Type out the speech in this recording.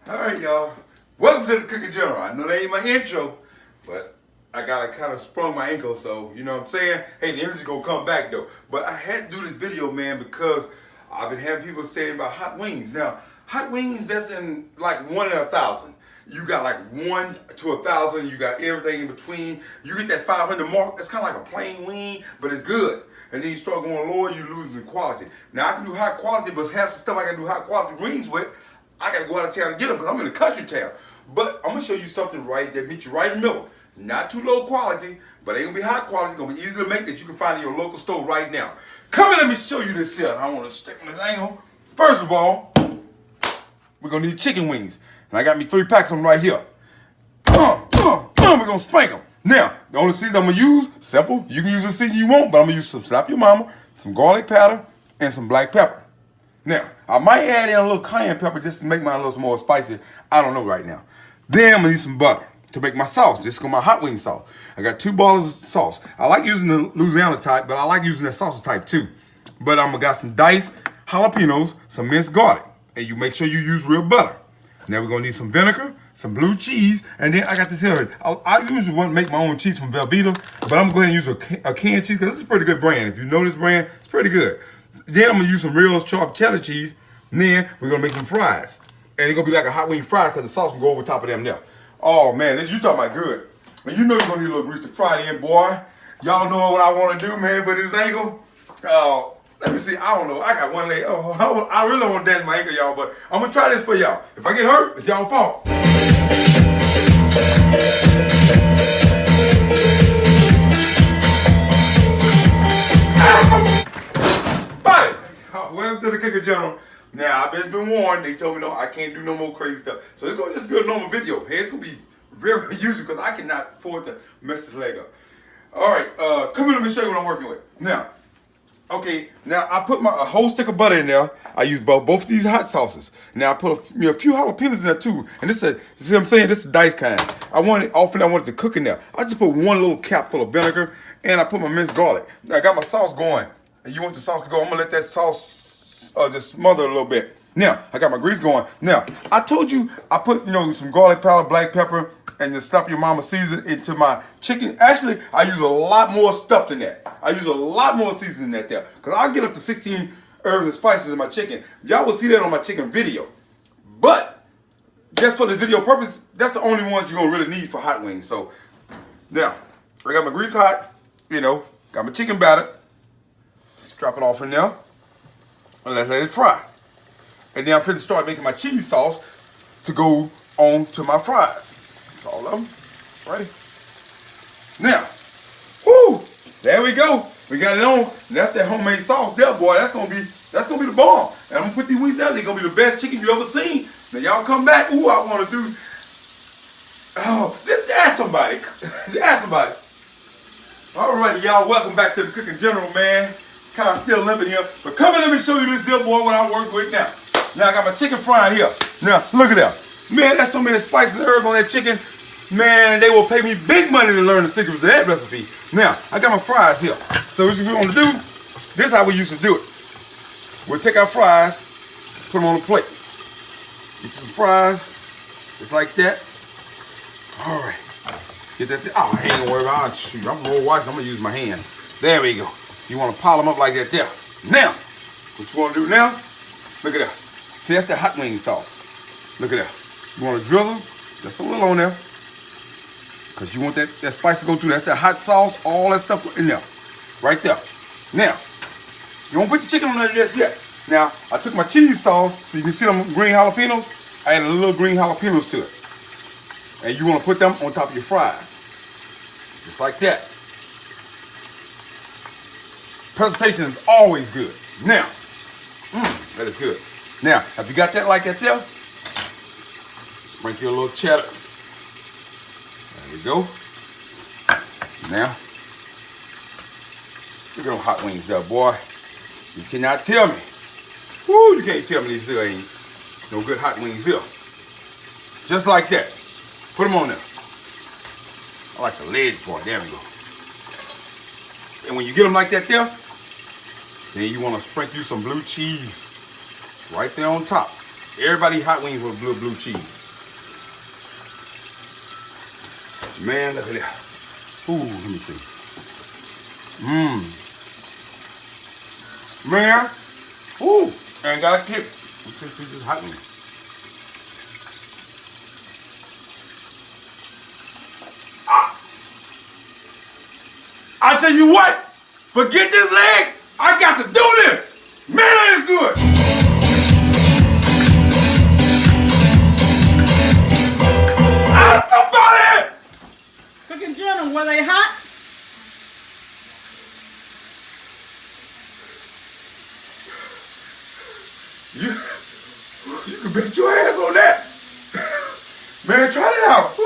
All right, y'all. Welcome to the Cooking General. I know that ain't my intro, but I gotta kind of sprung my ankle, so you know what I'm saying? Hey, the energy gonna come back though. But I had to do this video, man, because I've been having people saying about hot wings. Now, hot wings, that's in like 1 in 1,000. You got like 1 to 1,000. You got everything in between. You get that 500 mark. That's kind of like a plain wing, but it's good. And then you start going lower, you lose in quality. Now I can do high quality, but half the stuff I can do high quality wings with, I gotta go out of town to get them because I'm in a country town. But I'm gonna show you something right that meets you right in the middle. Not too low quality, but ain't gonna be high quality. It's gonna be easy to make that you can find in your local store right now. Come in, let me show you this here. I wanna stick on this angle. First of all, we're gonna need chicken wings. And I got me 3 packs of them right here. We're gonna spank them. Now, the only season I'm gonna use, simple. You can use the season you want, but I'm gonna use some Slap Your Mama, some garlic powder, and some black pepper. Now, I might add in a little cayenne pepper just to make mine a little more spicy. I don't know right now. Then I'm gonna need some butter to make my sauce. This is gonna be my hot wing sauce. I got 2 bottles of sauce. I like using the Louisiana type, but I like using that salsa type too. But I'm gonna got some diced jalapenos, some minced garlic, and you make sure you use real butter. Now we're gonna need some vinegar, some blue cheese, and then I got this here. I usually want to make my own cheese from Velveeta, but I'm going to use a canned cheese because this is a pretty good brand. If you know this brand, it's pretty good. Then I'm gonna use some real sharp cheddar cheese. And then we're gonna make some fries, and it's gonna be like a hot wing fry because the sauce will go over top of them there. Oh man, this you talking about good. And you know you're gonna need a little grease to fry it in, boy. Y'all know what I want to do, man. But this angle, let me see. I don't know. I got one leg. Oh, I really don't want to dance my ankle, y'all. But I'm gonna try this for y'all. If I get hurt, it's y'all fault. Bye. Welcome to the Cooking General. Now I've been warned. They told me no, I can't do no more crazy stuff. So it's gonna just be a normal video. Hey, it's gonna be very usual because I cannot afford to mess this leg up. All right, come here. Let me show you what I'm working with now. Okay, now I put a whole stick of butter in there. I use both of these hot sauces. Now I put a few jalapenos in there too. And this is, see what I'm saying? This is diced kind. I wanted to cook in there. I just put 1 little cap full of vinegar and I put my minced garlic. Now I got my sauce going. And you want the sauce to go, I'm gonna let that sauce just smother a little bit. Now, I got my grease going. Now, I told you I put, some garlic powder, black pepper, and the Slap Your Mama season into my chicken. Actually, I use a lot more stuff than that. I use a lot more seasoning than that there. Because I get up to 16 herbs and spices in my chicken. Y'all will see that on my chicken video. But, just for the video purpose, that's the only ones you're going to really need for hot wings. So, now, I got my grease hot, got my chicken batter. Let's drop it off in there. And let's let it fry. And then I'm finna start making my cheese sauce to go on to my fries. That's all of them. Ready? Now, whoo! There we go. We got it on. And that's that homemade sauce there, boy. That's gonna be the bomb. And I'm gonna put these wings down. They're gonna be the best chicken you ever seen. Now y'all come back. Ooh, I wanna do. Oh, just ask somebody. Just ask somebody. Alrighty, y'all. Welcome back to the Cooking General, man. Kind of still limping here. But come in, let me show you this here, boy, what I work with now. Now I got my chicken frying here. Now, look at that. Man, that's so many spices and herbs on that chicken. Man, they will pay me big money to learn the secrets of that recipe. Now, I got my fries here. So what we're gonna do, this is how we used to do it. We'll take our fries, put them on a plate. Get some fries, just like that. All right, get that, oh, I ain't gonna worry about it. Shoot, I'm gonna wash, I'm gonna use my hand. There we go. You wanna pile them up like that there. Now, what you wanna do now, look at that. See, that's the hot wing sauce. Look at that. You want to drizzle just a little on there. Because you want that spice to go through. That's that hot sauce, all that stuff in there. Right there. Now, you won't put the chicken on there just yet. Now, I took my cheese sauce, so you can see them green jalapenos. I added a little green jalapenos to it. And you want to put them on top of your fries. Just like that. Presentation is always good. Now, that is good. Now, if you got that like that there, sprinkle your little cheddar. There we go. Now, look at them hot wings there, boy. You cannot tell me. Woo, you can't tell me these here ain't no good hot wings here. Just like that. Put them on there. I like the ledge part. There we go. And when you get them like that there, then you want to sprinkle you some blue cheese right there on top. Everybody hot wings with blue cheese. Man, look at that. Ooh, let me see. Man. Ooh. And got a kick. This is hot wings. I tell you what, forget this leg. I got to do this. Man, that is good. Somebody! Cooking Journal, were they hot? You can bet your ass on that. Man, try it out.